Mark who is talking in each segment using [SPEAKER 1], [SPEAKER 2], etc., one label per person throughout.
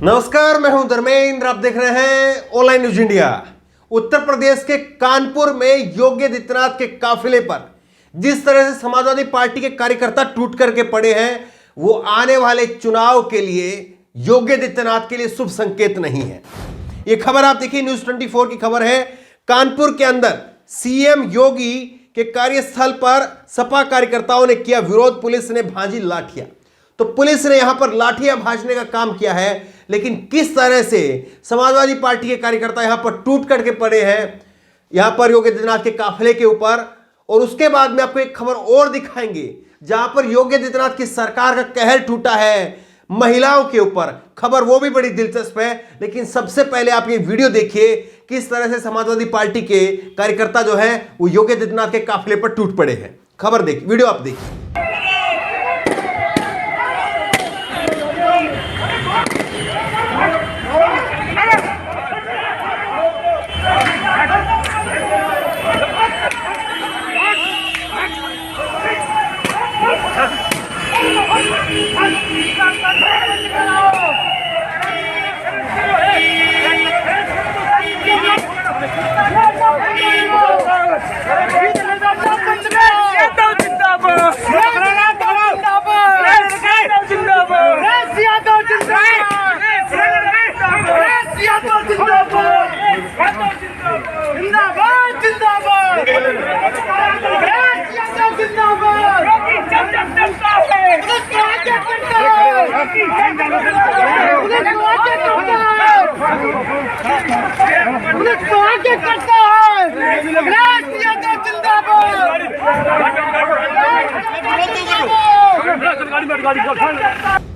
[SPEAKER 1] नमस्कार, मैं हूं धर्मेंद्र। आप देख रहे हैं online news India. Uttar Pradesh के कानपुर में योगी आदित्यनाथ के काफिले पर जिस तरह से समाजवादी पार्टी के कार्यकर्ता टूट करके पड़े हैं, वो आने वाले चुनाव के लिए योगी आदित्यनाथ के लिए शुभ संकेत नहीं है। ये खबर आप देखिए, न्यूज 24 की खबर है। कानपुर के अंदर सीएम योगी के कार्यस्थल पर सपा कार्यकर्ताओं ने किया विरोध, पुलिस ने भांजी लाठियां। तो पुलिस ने यहां पर लाठियां भाजने का काम किया है, लेकिन किस तरह से समाजवादी पार्टी के कार्यकर्ता यहां पर टूट करके पड़े हैं यहां पर योगी आदित्यनाथ के काफिले के ऊपर। और उसके बाद में आपको एक खबर और दिखाएंगे जहां पर योगी आदित्यनाथ की सरकार का कहर टूटा है महिलाओं के ऊपर। खबर वो भी बड़ी दिलचस्प है, लेकिन सबसे पहले आप ये वीडियो देखिए किस तरह से समाजवादी पार्टी के कार्यकर्ता जो है वो योगी आदित्यनाथ के काफिले पर टूट पड़े हैं। खबर देखिए, वीडियो आप देखिए।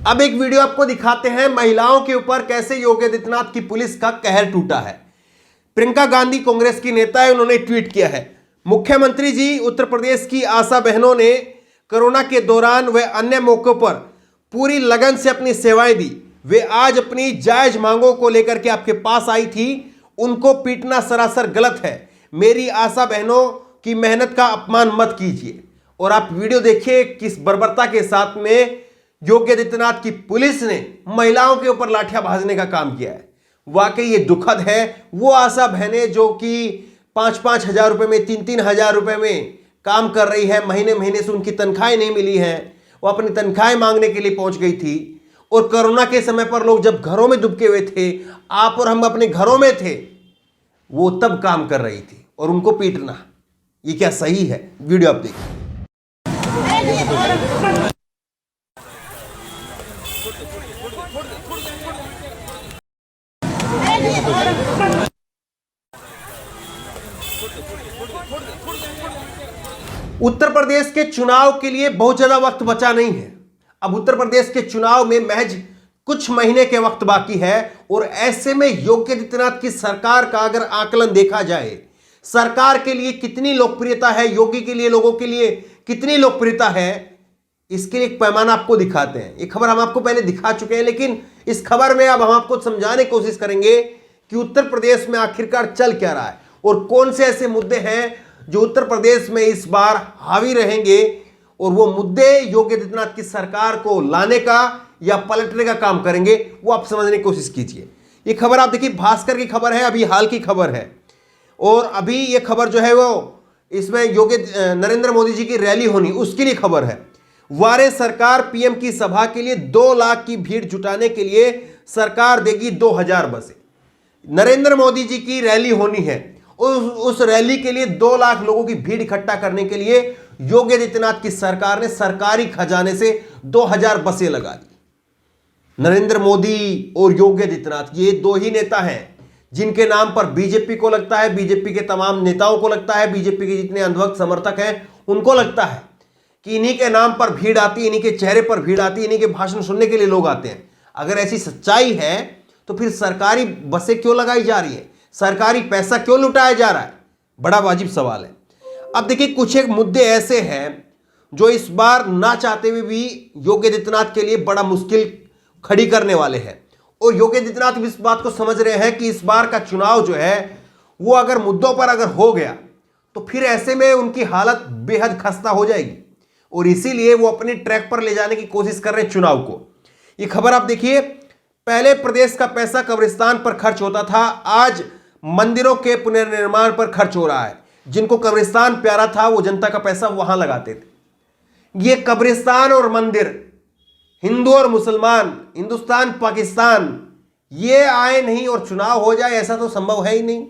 [SPEAKER 1] अब एक वीडियो आपको दिखाते हैं महिलाओं के ऊपर कैसे योगी आदित्यनाथ की पुलिस का कहर टूटा है। प्रियंका गांधी कांग्रेस की नेता है, उन्होंने ट्वीट किया है, मुख्यमंत्री जी, उत्तर प्रदेश की आशा बहनों ने कोरोना के दौरान व अन्य मौकों पर पूरी लगन से अपनी सेवाएं दी। वे आज अपनी जायज मांगों को लेकर के आपके पास आई थी, उनको पीटना सरासर गलत है। मेरी आशा बहनों की मेहनत का अपमान मत कीजिए। और आप वीडियो देखिए किस बर्बरता के साथ में योगी आदित्यनाथ की पुलिस ने महिलाओं के ऊपर लाठियां भाजने का काम किया है। वाकई ये दुखद है। वो आशा बहनें जो कि 5-5 हजार रुपए में, 3-3 हजार रुपए में काम कर रही है, महीने महीने से उनकी तनख्वाहें नहीं मिली हैं, वो अपनी तनख्वाहें मांगने के लिए पहुंच गई थी। और कोरोना के समय पर लोग जब घरों में दुबके हुए थे, आप और हम अपने घरों में थे, वो तब काम कर रही थी और उनको पीटना, ये क्या सही है? वीडियो आप देखिए। उत्तर प्रदेश के चुनाव के लिए बहुत ज्यादा वक्त बचा नहीं है। अब उत्तर प्रदेश के चुनाव में महज कुछ महीने के वक्त बाकी है और ऐसे में योगी आदित्यनाथ की सरकार का अगर आकलन देखा जाए, सरकार के लिए कितनी लोकप्रियता है, योगी के लिए, लोगों के लिए कितनी लोकप्रियता है, इसके लिए एक पैमाना आपको दिखाते हैं। ये खबर हम आपको पहले दिखा चुके हैं, लेकिन इस खबर में अब हम आपको समझाने की कोशिश करेंगे कि उत्तर प्रदेश में आखिरकार चल क्या रहा है और कौन से ऐसे मुद्दे हैं जो उत्तर प्रदेश में इस बार हावी रहेंगे और वो मुद्दे योगी आदित्यनाथ की सरकार को लाने का या पलटने का काम करेंगे, वो आप समझने की कोशिश कीजिए। ये खबर आप देखिए, भास्कर की खबर है, अभी हाल की खबर है। और अभी ये खबर जो है वो इसमें योगी नरेंद्र मोदी जी की रैली होनी, उसके लिए खबर है। वारे सरकार पीएम की सभा के लिए 2 लाख की भीड़ जुटाने के लिए सरकार देगी 2000 बसें। नरेंद्र मोदी जी की रैली होनी है, उस रैली के लिए 2 लाख लोगों की भीड़ इकट्ठा करने के लिए योगी आदित्यनाथ की सरकार ने सरकारी खजाने से 2000 बसें लगा दी। नरेंद्र मोदी और योगी आदित्यनाथ, ये 2 ही नेता हैं जिनके नाम पर बीजेपी को लगता है, बीजेपी के तमाम नेताओं को लगता है, बीजेपी के जितने अंधभक्त समर्थक हैं उनको लगता है कि इन्हीं के नाम पर भीड़ आती है, इन्हीं के चेहरे पर भीड़ आती है, इन्हीं के भाषण सुनने के लिए लोग आते हैं। अगर ऐसी सच्चाई है तो फिर सरकारी बसें क्यों लगाई जा रही है, सरकारी पैसा क्यों लुटाया जा रहा है? बड़ा वाजिब सवाल है। अब देखिए, कुछ एक मुद्दे ऐसे हैं जो इस बार ना चाहते हुए भी योगी आदित्यनाथ के लिए बड़ा मुश्किल खड़ी करने वाले हैं। और योगी आदित्यनाथ भी इस बात को समझ रहे हैं कि इस बार का चुनाव जो है वो अगर मुद्दों पर अगर हो गया तो फिर ऐसे में उनकी हालत बेहद खस्ता हो जाएगी, और इसीलिए वो अपने ट्रैक पर ले जाने की कोशिश कर रहे हैं चुनाव को। ये खबर आप देखिए, पहले प्रदेश का पैसा कब्रिस्तान पर खर्च होता था, आज मंदिरों के पुनर्निर्माण पर खर्च हो रहा है। जिनको कब्रिस्तान प्यारा था वो जनता का पैसा वहां लगाते थे। ये कब्रिस्तान और मंदिर, हिंदू और मुसलमान, हिंदुस्तान पाकिस्तान, ये आए नहीं और चुनाव हो जाए, ऐसा तो संभव है ही नहीं।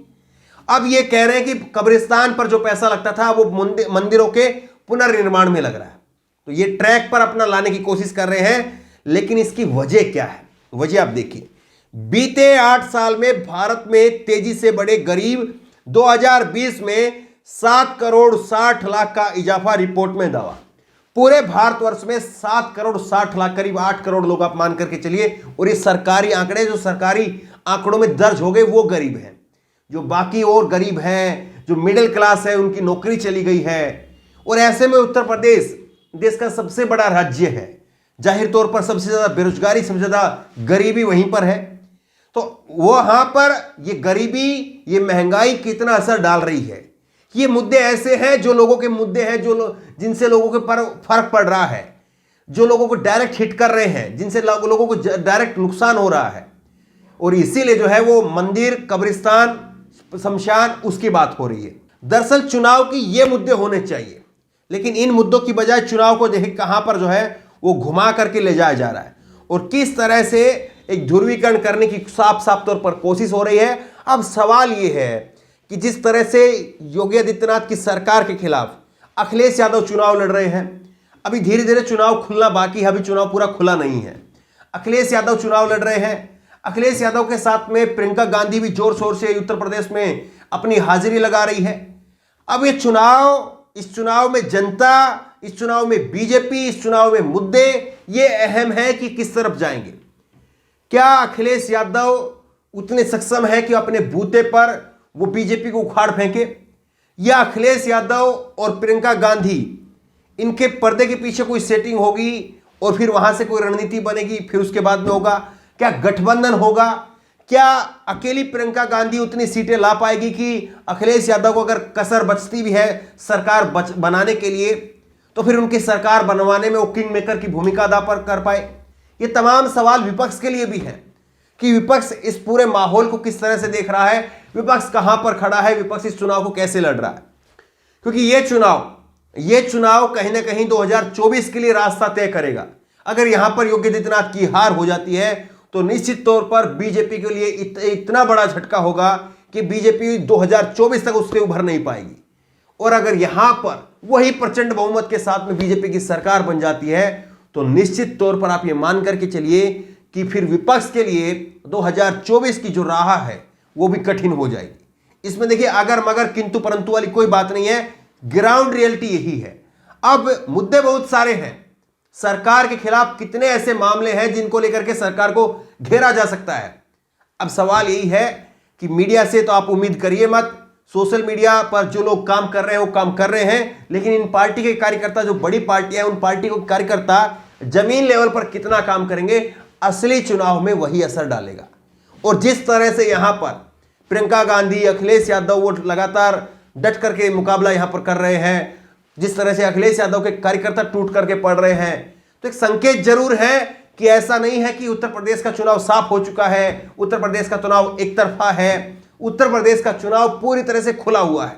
[SPEAKER 1] अब ये कह रहे हैं कि कब्रिस्तान पर जो पैसा लगता था वो मंदिरों के पुनर्निर्माण में लग रहा है। तो ये ट्रैक पर अपना लाने की कोशिश कर रहे हैं, लेकिन इसकी वजह क्या है? वजह आप देखिए, बीते 8 साल में भारत में तेजी से बढ़े गरीब, 2020 में 7 करोड़ 60 लाख का इजाफा, रिपोर्ट में दावा। पूरे भारतवर्ष में 7 करोड़ 60 लाख, करीब 8 करोड़ लोग आप मान करके चलिए, और ये सरकारी आंकड़े, जो सरकारी आंकड़ों में दर्ज हो गए वो गरीब हैं। जो बाकी और गरीब हैं, जो मिडिल क्लास है, उनकी नौकरी चली गई है। और ऐसे में उत्तर प्रदेश देश का सबसे बड़ा राज्य है, जाहिर तौर पर सबसे ज्यादा बेरोजगारी, सबसे ज्यादा गरीबी वहीं पर है। तो वहां पर ये गरीबी, ये महंगाई कितना असर डाल रही है। ये मुद्दे ऐसे हैं जो लोगों के मुद्दे हैं, जिनसे लोगों के पर फर्क पड़ रहा है, जो लोगों को डायरेक्ट हिट कर रहे हैं, जिनसे लोगों को डायरेक्ट नुकसान हो रहा है। और इसीलिए जो है वो मंदिर, कब्रिस्तान, शमशान, उसकी बात हो रही है। दरअसल चुनाव की ये मुद्दे होने चाहिए, लेकिन इन मुद्दों की बजाय चुनाव को देखें कहां पर जो है वो घुमा करके ले जाया जा रहा है, और किस तरह से एक ध्रुवीकरण करने की साफ साफ तौर पर कोशिश हो रही है। अब सवाल ये है कि जिस तरह से योगी आदित्यनाथ की सरकार के खिलाफ अखिलेश यादव चुनाव लड़ रहे हैं, अभी धीरे धीरे चुनाव खुलना बाकी है, अभी चुनाव पूरा खुला नहीं है। अखिलेश यादव चुनाव लड़ रहे हैं, अखिलेश यादव के साथ में प्रियंका गांधी भी जोर शोर से उत्तर प्रदेश में अपनी हाजिरी लगा रही है। अब ये चुनाव, इस चुनाव में जनता, इस चुनाव में बीजेपी, इस चुनाव में मुद्दे, ये अहम है कि किस तरफ जाएंगे। क्या अखिलेश यादव उतने सक्षम है कि अपने बूते पर वो बीजेपी को उखाड़ फेंके, या अखिलेश यादव और प्रियंका गांधी, इनके पर्दे के पीछे कोई सेटिंग होगी और फिर वहां से कोई रणनीति बनेगी, फिर उसके बाद में होगा क्या गठबंधन होगा? क्या अकेली प्रियंका गांधी उतनी सीटें ला पाएगी कि अखिलेश यादव को अगर कसर बचती भी है सरकार बनाने के लिए, तो फिर उनकी सरकार बनवाने में वो किंग मेकर की भूमिका अदा कर पाए? ये तमाम सवाल विपक्ष के लिए भी है कि विपक्ष इस पूरे माहौल को किस तरह से देख रहा है, विपक्ष कहां पर खड़ा है, विपक्ष इस चुनाव को कैसे लड़ रहा है। क्योंकि ये चुनाव कहीं ना कहीं 2024 के लिए रास्ता तय करेगा। अगर यहां पर योगी आदित्यनाथ की हार हो जाती है तो निश्चित तौर पर बीजेपी के लिए इतना बड़ा झटका होगा कि बीजेपी 2024 तक उससे उभर नहीं पाएगी। और अगर यहां पर वही प्रचंड बहुमत के साथ में बीजेपी की सरकार बन जाती है तो निश्चित तौर पर आप ये मान करके चलिए कि फिर विपक्ष के लिए 2024 की जो राह है वो भी कठिन हो जाएगी। इसमें देखिए अगर मगर किंतु परंतु वाली कोई बात नहीं है, ग्राउंड रियलिटी यही है। अब मुद्दे बहुत सारे हैं, सरकार के खिलाफ कितने ऐसे मामले हैं जिनको लेकर के सरकार को घेरा जा सकता है। अब सवाल यही है कि मीडिया से तो आप उम्मीद करिए मत, सोशल मीडिया पर जो लोग काम कर रहे हैं वो काम कर रहे हैं, लेकिन इन पार्टी के कार्यकर्ता, जो बड़ी पार्टियां हैं, उन पार्टी को कार्यकर्ता जमीन लेवल पर कितना काम करेंगे, असली चुनाव में वही असर डालेगा। और जिस तरह से यहां पर प्रियंका गांधी, अखिलेश यादव वो लगातार डट करके मुकाबला यहां पर कर रहे हैं, जिस तरह से अखिलेश यादव के कार्यकर्ता टूट करके पड़ रहे हैं, तो एक संकेत जरूर है कि ऐसा नहीं है कि उत्तर प्रदेश का चुनाव साफ हो चुका है, उत्तर प्रदेश का चुनाव एक तरफा है। उत्तर प्रदेश का चुनाव पूरी तरह से खुला हुआ है।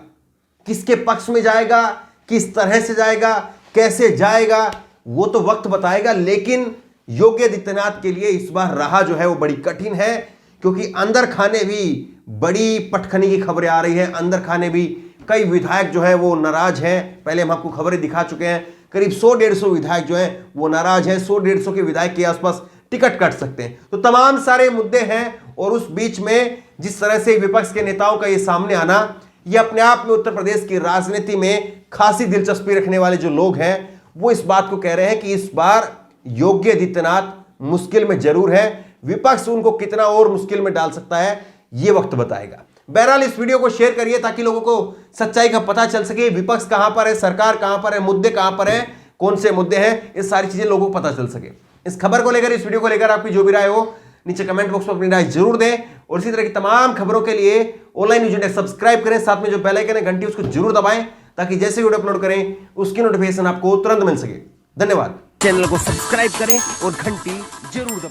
[SPEAKER 1] किसके पक्ष में जाएगा, किस तरह से जाएगा, कैसे जाएगा, वो तो वक्त बताएगा। लेकिन योगी आदित्यनाथ के लिए इस बार राह जो है वो बड़ी कठिन है, क्योंकि अंदर खाने भी बड़ी पटखनी की खबरें आ रही है। अंदर खाने भी कई विधायक जो है वो नाराज हैं। पहले हम आपको खबरें दिखा चुके हैं, करीब 100-150 विधायक जो हैं वो नाराज हैं। 100-150 के विधायक के आसपास टिकट कट सकते हैं। तो तमाम सारे मुद्दे हैं, और उस बीच में जिस तरह से विपक्ष के नेताओं का ये सामने आना, ये अपने आप में उत्तर प्रदेश की राजनीति में खासी दिलचस्पी रखने वाले जो लोग हैं वो इस बात को कह रहे हैं कि इस बार योगी आदित्यनाथ मुश्किल में जरूर है। विपक्ष उनको कितना और मुश्किल में डाल सकता है ये वक्त बताएगा। बहरहाल इस वीडियो को शेयर करिए ताकि लोगों को सच्चाई का पता चल सके, विपक्ष कहां पर है, सरकार कहां पर है, मुद्दे कहां पर है, कौन से मुद्दे हैं, ये सारी चीजें लोगों को पता चल सके। इस खबर को लेकर, इस वीडियो को लेकर आपकी जो भी राय हो नीचे कमेंट बॉक्स में अपनी राय जरूर दें और इसी तरह की तमाम खबरों के लिए ऑनलाइन न्यूज़ इंडेक्स सब्सक्राइब करें, साथ में जो बेल आइकन है घंटी उसको जरूर दबाएं ताकि जैसे वीडियो अपलोड करें उसकी नोटिफिकेशन आपको तुरंत मिल सके। धन्यवाद। चैनल को सब्सक्राइब करें और घंटी जरूर दबाएं।